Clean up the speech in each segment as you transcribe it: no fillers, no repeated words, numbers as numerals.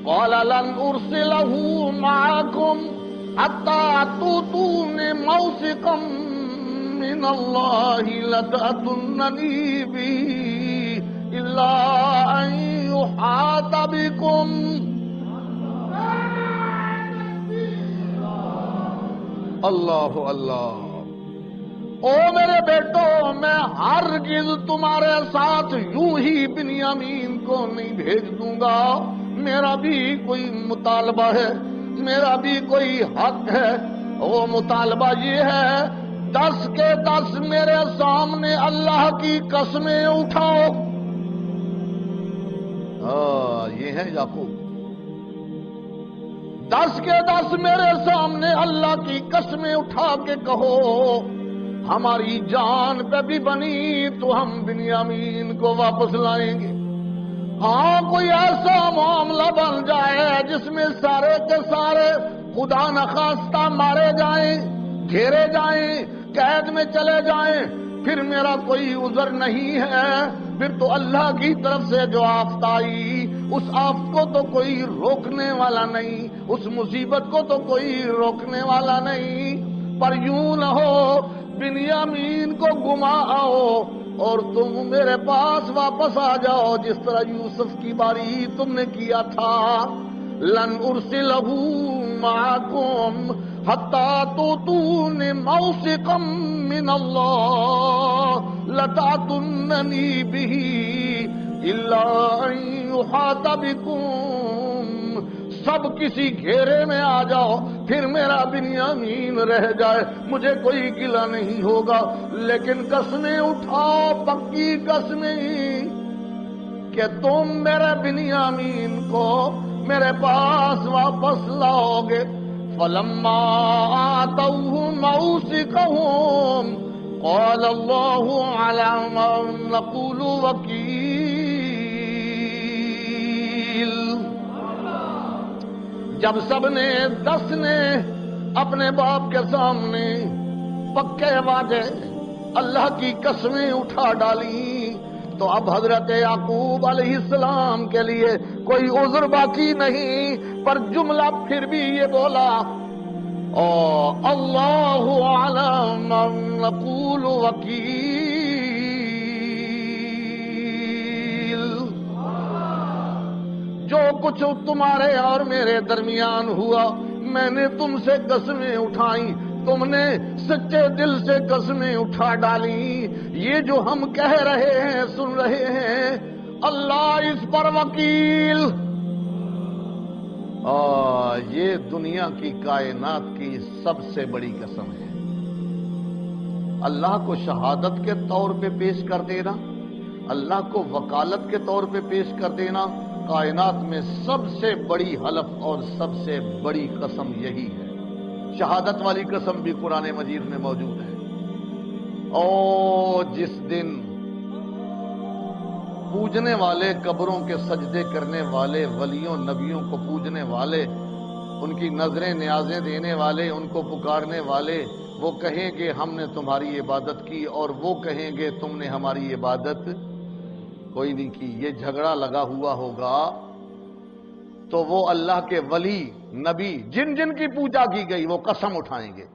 قال لن ارسلہ معکم حتی تؤتون موثقا من اللہ لتأتوننی بہ الا ان یحاط بکم. اللہ اللہ. او میرے بیٹو، میں ہرگز تمہارے ساتھ یوں ہی بنیامین کو نہیں بھیج دوں گا. میرا بھی کوئی مطالبہ ہے، میرا بھی کوئی حق ہے. وہ مطالبہ یہ ہے 10 کے 10 میرے سامنے اللہ کی قسمیں اٹھاؤ. یہ ہے یعقوب. 10 کے 10 میرے سامنے اللہ کی قسمیں اٹھا کے کہو ہماری جان پہ بھی بنی تو ہم بنیامین کو واپس لائیں گے. ہاں کوئی ایسا معاملہ بن جائے جس میں سارے کے سارے خدا نخواستہ مارے جائیں، گھیرے جائیں، قید میں چلے جائیں، پھر میرا کوئی عذر نہیں ہے. پھر تو اللہ کی طرف سے جو آفت آئی اس آفت کو تو کوئی روکنے والا نہیں، اس مصیبت کو تو کوئی روکنے والا نہیں. پر یوں نہ ہو بنیامین کو گما آؤ اور تم میرے پاس واپس آ جاؤ جس طرح یوسف کی باری تم نے کیا تھا. لن ارسلہ معکم حتی تؤتون موثقا من اللہ لتأتوننی بہ الا ان یحاط بکم. سب کسی گھیرے میں آ جاؤ پھر میرا بنیامین رہ جائے، مجھے کوئی گلہ نہیں ہوگا. لیکن قسمیں اٹھاؤ، پکی قسمیں، کہ تم میرے بنیامین کو میرے پاس واپس لاؤ گے. فلما آتوہ موثقہم قال اللہ علی ما نقول وکیل. جب سب نے 10 نے اپنے باپ کے سامنے پکے وعدے اللہ کی قسمیں اٹھا ڈالی تو اب حضرت یعقوب علیہ السلام کے لیے کوئی عذر باقی نہیں. پر جملہ پھر بھی یہ بولا اللہ علی ما نقول وکیل. جو کچھ تمہارے اور میرے درمیان ہوا میں نے تم سے قسمیں اٹھائیں، تم نے سچے دل سے قسمیں اٹھا ڈالی. یہ جو ہم کہہ رہے ہیں سن رہے ہیں اللہ اس پر وکیل. یہ دنیا کی کائنات کی سب سے بڑی قسم ہے. اللہ کو شہادت کے طور پہ پیش کر دینا، اللہ کو وکالت کے طور پہ پیش کر دینا، کائنات میں سب سے بڑی حلف اور سب سے بڑی قسم یہی ہے. شہادت والی قسم بھی قرآن مجید میں موجود ہے. جس دن پوجنے والے، قبروں کے سجدے کرنے والے، ولیوں نبیوں کو پوجنے والے، ان کی نظریں نیازیں دینے والے، ان کو پکارنے والے، وہ کہیں گے ہم نے تمہاری عبادت کی، اور وہ کہیں گے تم نے ہماری عبادت کوئی نہیں کی. یہ جھگڑا لگا ہوا ہوگا تو وہ اللہ کے ولی نبی جن جن کی پوجا کی گئی وہ قسم اٹھائیں گے.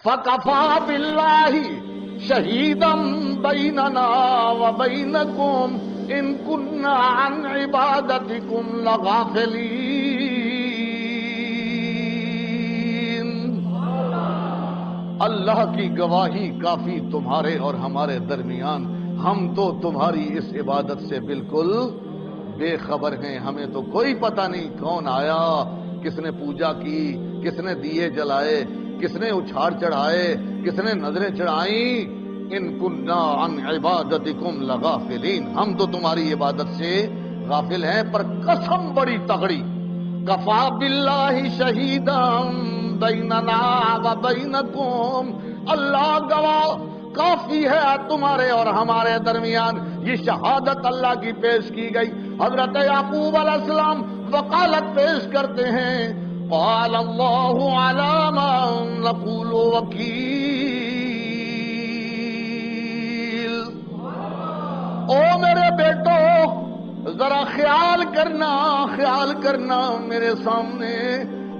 فَكَفَى بِاللَّهِ شَهِيدًا بَيْنَنَا وَبَيْنَكُمْ إِن كُنَّا عَنْ عِبَادَتِكُمْ لَغَافِلِينَ. اللہ کی گواہی کافی تمہارے اور ہمارے درمیان، ہم تو تمہاری اس عبادت سے بالکل بے خبر ہیں. ہمیں تو کوئی پتہ نہیں کون آیا، کس نے پوجا کی، کس نے دیے جلائے، کس نے اچھار چڑھائے، کس نے نظریں چڑھائیں. ان کننا عن عبادتکم لغافلین. ہم تو تمہاری عبادت سے غافل ہیں. پر قسم بڑی تگڑی. کفا باللہ شہیدا بیننا وبینکم. اللہ گواہ کافی ہے تمہارے اور ہمارے درمیان. یہ شہادت اللہ کی پیش کی گئی. حضرت یعقوب علیہ السلام وکالت پیش کرتے ہیں قال اللہ علی ما نقول وکیل. او میرے بیٹو ذرا خیال کرنا، خیال کرنا میرے سامنے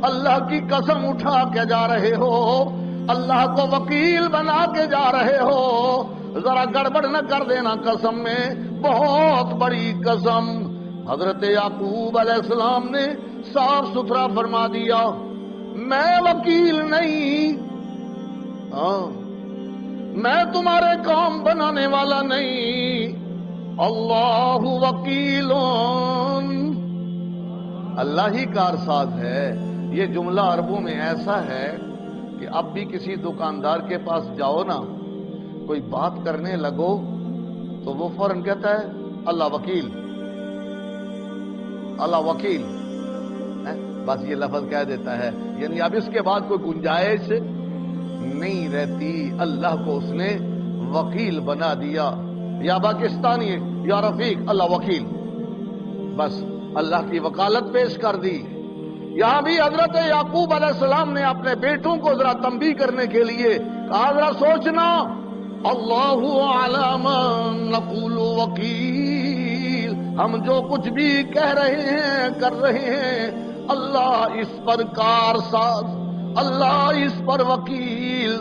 اللہ کی قسم اٹھا کے جا رہے ہو، اللہ کو وکیل بنا کے جا رہے ہو، ذرا گڑبڑ نہ کر دینا قسم میں، بہت بڑی قسم۔ حضرت یعقوب علیہ السلام نے صاف ستھرا فرما دیا، میں وکیل نہیں، میں تمہارے کام بنانے والا نہیں، اللہ وکیل، اللہ ہی کارساز ہے۔ یہ جملہ عربوں میں ایسا ہے کہ اب بھی کسی دکاندار کے پاس جاؤ نا، کوئی بات کرنے لگو تو وہ فوراً کہتا ہے اللہ وکیل، اللہ وکیل، بس یہ لفظ کہہ دیتا ہے، یعنی اب اس کے بعد کوئی گنجائش نہیں رہتی۔ اللہ کو اس نے وکیل بنا دیا، یا پاکستانی یا رفیق اللہ وکیل، بس اللہ کی وکالت پیش کر دی۔ یہاں بھی حضرت یعقوب علیہ السلام نے اپنے بیٹوں کو ذرا تنبیہ کرنے کے لیے کہا، ذرا سوچنا، اللہ علی ما نقول وکیل، ہم جو کچھ بھی کہہ رہے ہیں کر رہے ہیں، اللہ اس پر کارساز، اللہ اس پر وکیل۔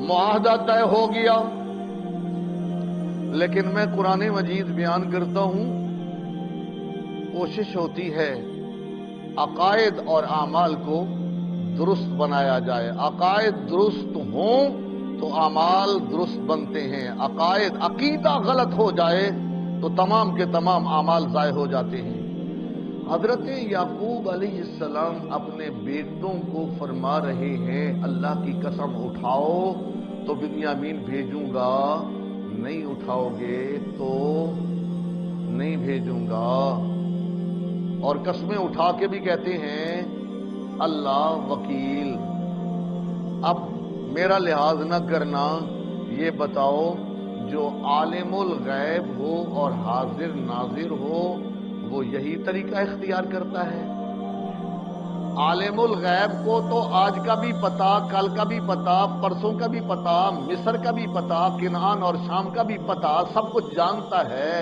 معاہدہ طے ہو گیا، لیکن میں قرآن مجید بیان کرتا ہوں، کوشش ہوتی ہے عقائد اور اعمال کو درست بنایا جائے۔ عقائد درست ہوں تو اعمال درست بنتے ہیں، عقیدہ غلط ہو جائے تو تمام کے تمام اعمال ضائع ہو جاتے ہیں۔ حضرت یعقوب علیہ السلام اپنے بیٹوں کو فرما رہے ہیں، اللہ کی قسم اٹھاؤ تو بنیامین بھیجوں گا، نہیں اٹھاؤ گے تو نہیں بھیجوں گا۔ اور قسمیں اٹھا کے بھی کہتے ہیں اللہ وکیل۔ اب میرا لحاظ نہ کرنا، یہ بتاؤ جو عالم الغیب ہو اور حاضر ناظر ہو وہ یہی طریقہ اختیار کرتا ہے؟ عالم الغیب کو تو آج کا بھی پتا، کل کا بھی پتا، پرسوں کا بھی پتا، مصر کا بھی پتا، کنعان اور شام کا بھی پتا، سب کچھ جانتا ہے۔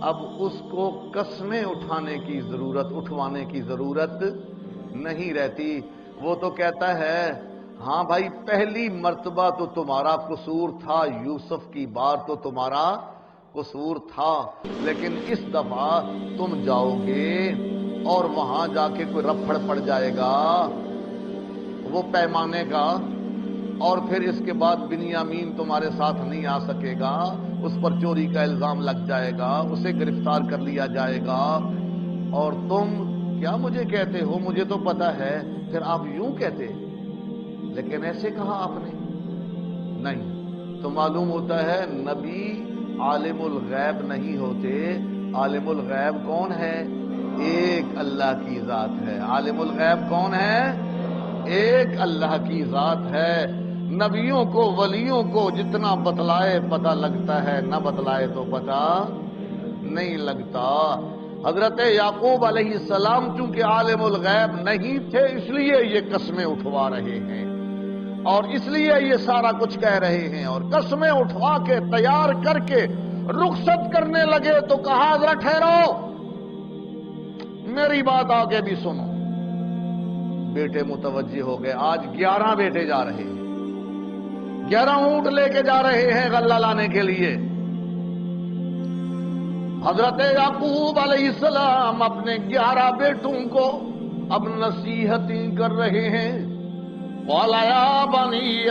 اب اس کو قسمیں اٹھانے کی ضرورت، اٹھوانے کی ضرورت نہیں رہتی۔ وہ تو کہتا ہے ہاں بھائی پہلی مرتبہ تو تمہارا قصور تھا، یوسف کی بار تو تمہارا قصور تھا، لیکن اس دفعہ تم جاؤ گے اور وہاں جا کے کوئی رپھڑ پڑ جائے گا وہ پیمانے کا، اور پھر اس کے بعد بنیامین تمہارے ساتھ نہیں آ سکے گا، اس پر چوری کا الزام لگ جائے گا، اسے گرفتار کر لیا جائے گا، اور تم کیا مجھے کہتے ہو، مجھے تو پتا ہے، پھر آپ یوں کہتے، لیکن ایسے کہا آپ نے نہیں۔ تو معلوم ہوتا ہے نبی عالم الغیب نہیں ہوتے، عالم الغیب کون ہے؟ ایک اللہ کی ذات ہے۔ عالم الغیب کون ہے؟ ایک اللہ کی ذات ہے۔ نبیوں کو ولیوں کو جتنا بتلائے پتہ لگتا ہے، نہ بتلائے تو پتہ نہیں لگتا۔ حضرت یعقوب علیہ السلام چونکہ عالم الغیب نہیں تھے، اس لیے یہ قسمیں اٹھوا رہے ہیں اور اس لیے یہ سارا کچھ کہہ رہے ہیں، اور قسمیں اٹھوا کے تیار کر کے رخصت کرنے لگے تو کہا ذرا ٹھہرو، میری بات آگے بھی سنو۔ بیٹے متوجہ ہو گئے، آج 11 بیٹے جا رہے ہیں، 11 اونٹ لے کے جا رہے ہیں غلہ لانے کے لیے۔ حضرت یعقوب علیہ السلام اپنے 11 بیٹوں کو اب نصیحتیں کر رہے ہیں۔ قال یا بنی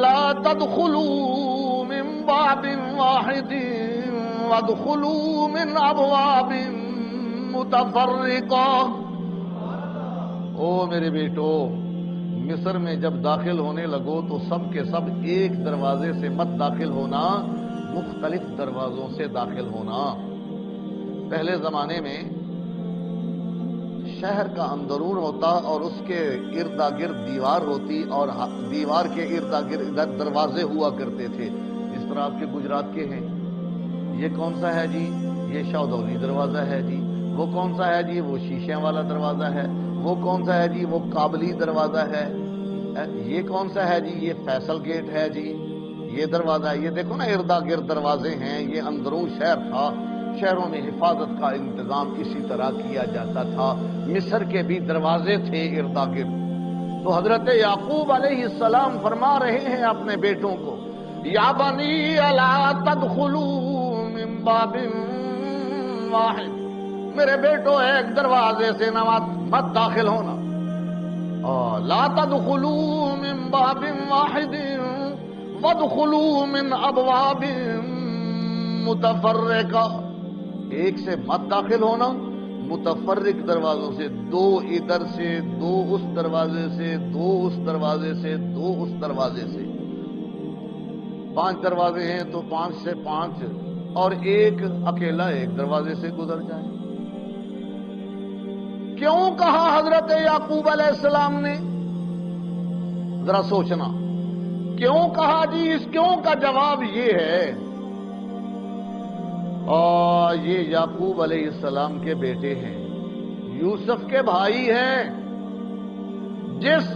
لا تدخلوا من باب واحد وادخلوا من ابواب متفرقہ۔ او میرے بیٹو، مصر میں جب داخل ہونے لگو تو سب کے سب ایک دروازے سے مت داخل ہونا، مختلف دروازوں سے داخل ہونا۔ پہلے زمانے میں شہر کا اندرون ہوتا اور اس کے ارد گرد دیوار ہوتی، اور دیوار کے ارد گرد دروازے ہوا کرتے تھے، اس طرح آپ کے گجرات کے ہیں۔ یہ کون سا ہے جی؟ یہ شاہدولی دروازہ ہے جی۔ وہ کون سا ہے جی؟ وہ شیشے والا دروازہ ہے۔ وہ کون سا ہے جی؟ وہ کابلی دروازہ ہے۔ یہ کون سا ہے جی؟ یہ فیصل گیٹ ہے جی۔ یہ دروازہ ہے، یہ دیکھو نا ارد گرد دروازے ہیں، یہ اندرون شہر تھا۔ شہروں میں حفاظت کا انتظام اسی طرح کیا جاتا تھا. مصر کے بھی دروازے تھے اردا گرد. تو حضرت یعقوب علیہ السلام فرما رہے ہیں اپنے بیٹوں کو, یا بنی الا تدخلوا من باب واحد, میرے بیٹو ایک دروازے سے مت داخل ہونا. لا تدخلوا من باب واحد وادخلوا من ابواب متفرقہ, ایک سے مت داخل ہونا, متفرق دروازوں سے, دو ادھر سے, دو اس دروازے سے, دو اس دروازے سے, دو اس دروازے سے. 5 دروازے ہیں تو 5 سے 5, اور ایک اکیلا ایک دروازے سے گزر جائے. کیوں کہا حضرت یعقوب علیہ السلام نے؟ ذرا سوچنا, کیوں کہا جی؟ اس کیوں کا جواب یہ ہے, اور یہ یعقوب علیہ السلام کے بیٹے ہیں, یوسف کے بھائی ہیں. جس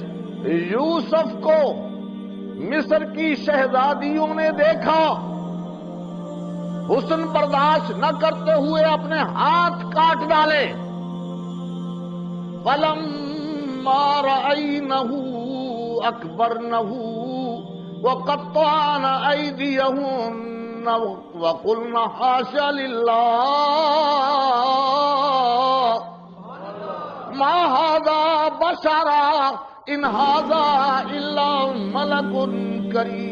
یوسف کو مصر کی شہزادیوں نے دیکھا, حسن برداشت نہ کرتے ہوئے اپنے ہاتھ کاٹ ڈالے. فَلَمَّا رَأَيْنَهُ أَكْبَرْنَهُ وَقَطَّعْنَ أَيْدِيَهُنَّ وَقُلْنَ حَاشَ لِلَّهِ مَا هَذَا بَشَرًا إِنْ هَذَا إِلَّا مَلَكٌ كَرِيمٌ.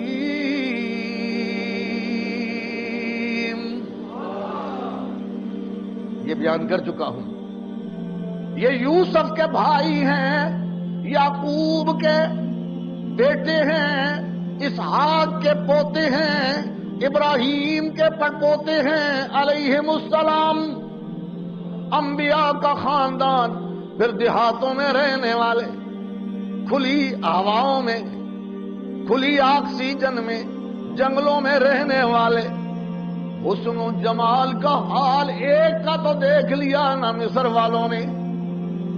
یہ بیان کر چکا ہوں. یہ یوسف کے بھائی ہیں, یعقوب کے بیٹے ہیں, اسحاق کے پوتے ہیں, ابراہیم کے پڑپوتے ہیں علیہم السلام. انبیاء کا خاندان, پھر دیہاتوں میں رہنے والے, کھلی ہواؤں میں, کھلی آکسیجن میں, جنگلوں میں رہنے والے. حسن و جمال کا حال ایک کا تو دیکھ لیا نا مصر والوں نے.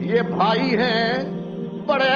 یہ بھائی ہیں بڑے